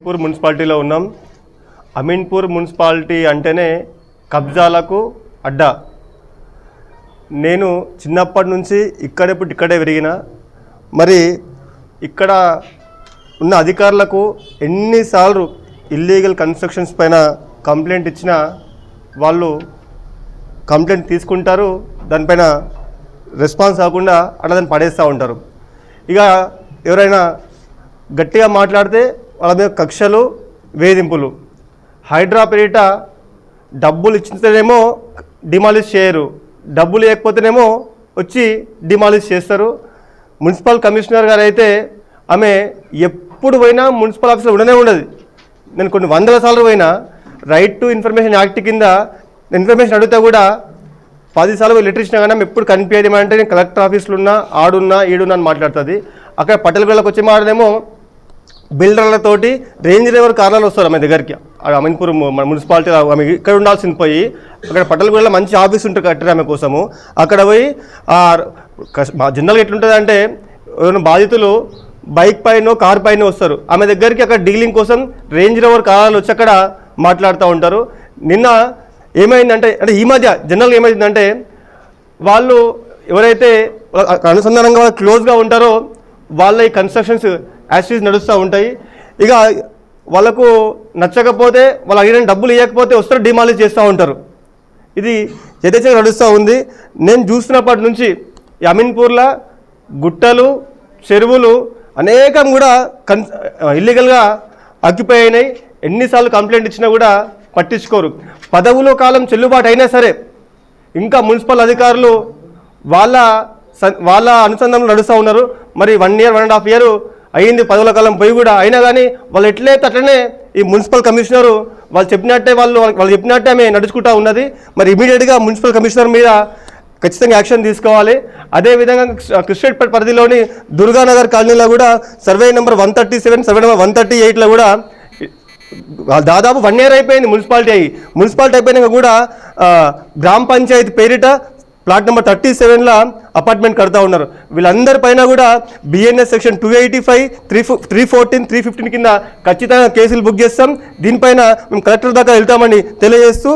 Poor మున్సిపాలిటీలో ఉన్నాం. Ameenpur municipality అంటేనే కబ్జాలకు అడ్డా. నేను చిన్నప్పటి నుంచి ఇక్కడే పెరిగిన. మరి ఇక్కడ ఉన్న అధికారులకు ఎన్నిసార్లు ఇల్లీగల్ కన్స్ట్రక్షన్స్ పైన కంప్లైంట్ ఇచ్చినా వాళ్ళు కంప్లైంట్ తీసుకుంటారు, దానిపైన రెస్పాన్స్ కాకుండా అట్లా దాన్ని పడేస్తూ ఉంటారు. ఇక ఎవరైనా గట్టిగా మాట్లాడితే వాళ్ళ మీద కక్షలు, వేధింపులు. హైడ్రా పేరిట డబ్బులు ఇచ్చితేనేమో డిమాలిష్ చేయరు, డబ్బులు లేకపోతేనేమో వచ్చి డిమాలిష్ చేస్తారు. మున్సిపల్ కమిషనర్ గారు అయితే ఆమె ఎప్పుడు పోయినా మున్సిపల్ ఆఫీస్లో ఉండనే ఉండదు. నేను కొన్ని వందల సార్లు పోయినా రైట్ టు ఇన్ఫర్మేషన్ యాక్ట్ కింద ఇన్ఫర్మేషన్ అడిగితే కూడా 10 సార్లు లెటర్ ఇచ్చినా కానీ ఎప్పుడు కనిపించేది ఏమంటే నేను కలెక్టర్ ఆఫీస్లో ఉన్నా, ఆడున్నా, ఈడున్నా అని మాట్లాడుతుంది. అక్కడ పట్టెలగూడలోకి వచ్చే మాటనేమో బిల్డర్లతోటి రేంజ్ డ్రైవర్ కార్లలో వస్తారు ఆమె దగ్గరికి. అమీన్పూర్ మున్సిపాలిటీ ఆమె ఇక్కడ ఉండాల్సింది పోయి అక్కడ పట్టెలగూడలో మంచి ఆఫీస్ ఉంటుంది కట్టారు ఆమె కోసము. అక్కడ పోయి జనరల్గా ఎట్లుంటుంది అంటే ఎవరైనా బాధితులు బైక్ పైన, కార్ పైన వస్తారు ఆమె దగ్గరికి. అక్కడ డీలింగ్ కోసం రేంజ్ డ్రైవర్ కార్లలో వచ్చి అక్కడ మాట్లాడుతూ ఉంటారు. నిన్న ఏమైందంటే ఈ మధ్య జనరల్గా ఏమైందంటే వాళ్ళు ఎవరైతే అనుసంధానంగా క్లోజ్గా ఉంటారో వాళ్ళ ఈ కన్స్ట్రక్షన్స్ యాక్టివిటీస్ నడుస్తూ ఉంటాయి. ఇక వాళ్ళకు నచ్చకపోతే వాళ్ళు అడిగిన డబ్బులు ఇవ్వకపోతే వస్తారు, డిమాలిష్ చేస్తూ ఉంటారు. ఇది యథేచ్ఛగా నడుస్తూ ఉంది. నేను చూస్తున్నప్పటి నుంచి ఈ అమీన్పూర్లో గుట్టలు, చెరువులు అనేకం కూడా ఇల్లీగల్గా ఆక్యుపై అయినాయి. ఎన్నిసార్లు కంప్లైంట్ ఇచ్చినా కూడా పట్టించుకోరు. పదవులో కాలం చెల్లుబాటు అయినా సరే ఇంకా మున్సిపల్ అధికారులు వాళ్ళ అనుసంధానంలో నడుస్తూ ఉన్నారు. మరి 1 year 1.5 year అయ్యింది పదవుల కాలం పోయి కూడా, అయినా కానీ వాళ్ళు ఎట్లయితే అట్లనే ఈ మున్సిపల్ కమిషనరు వాళ్ళు చెప్పినట్టే వాళ్ళు చెప్పినట్టే ఆమె నడుచుకుంటూ ఉన్నది. మరి ఇమీడియట్గా మున్సిపల్ కమిషనర్ మీద ఖచ్చితంగా యాక్షన్ తీసుకోవాలి. అదేవిధంగా కృష్ణపేట పరిధిలోని దుర్గానగర్ కాలనీలో కూడా సర్వే నెంబర్ 137, సర్వే నెంబర్ 138లో కూడా దాదాపు 1 year అయిపోయింది మున్సిపాలిటీ అయిపోయినాక కూడా గ్రామ పంచాయతీ పేరిట ప్లాట్ నెంబర్ 37లో అపార్ట్మెంట్ కడతా ఉన్నారు. వీళ్ళందరి పైన కూడా బిఎన్ఎస్ సెక్షన్ 285, 314, 315 కింద ఖచ్చితంగా కేసులు బుక్ చేస్తాం. దీనిపైన మేము కలెక్టర్ దాకా వెళ్తామని తెలియజేస్తూ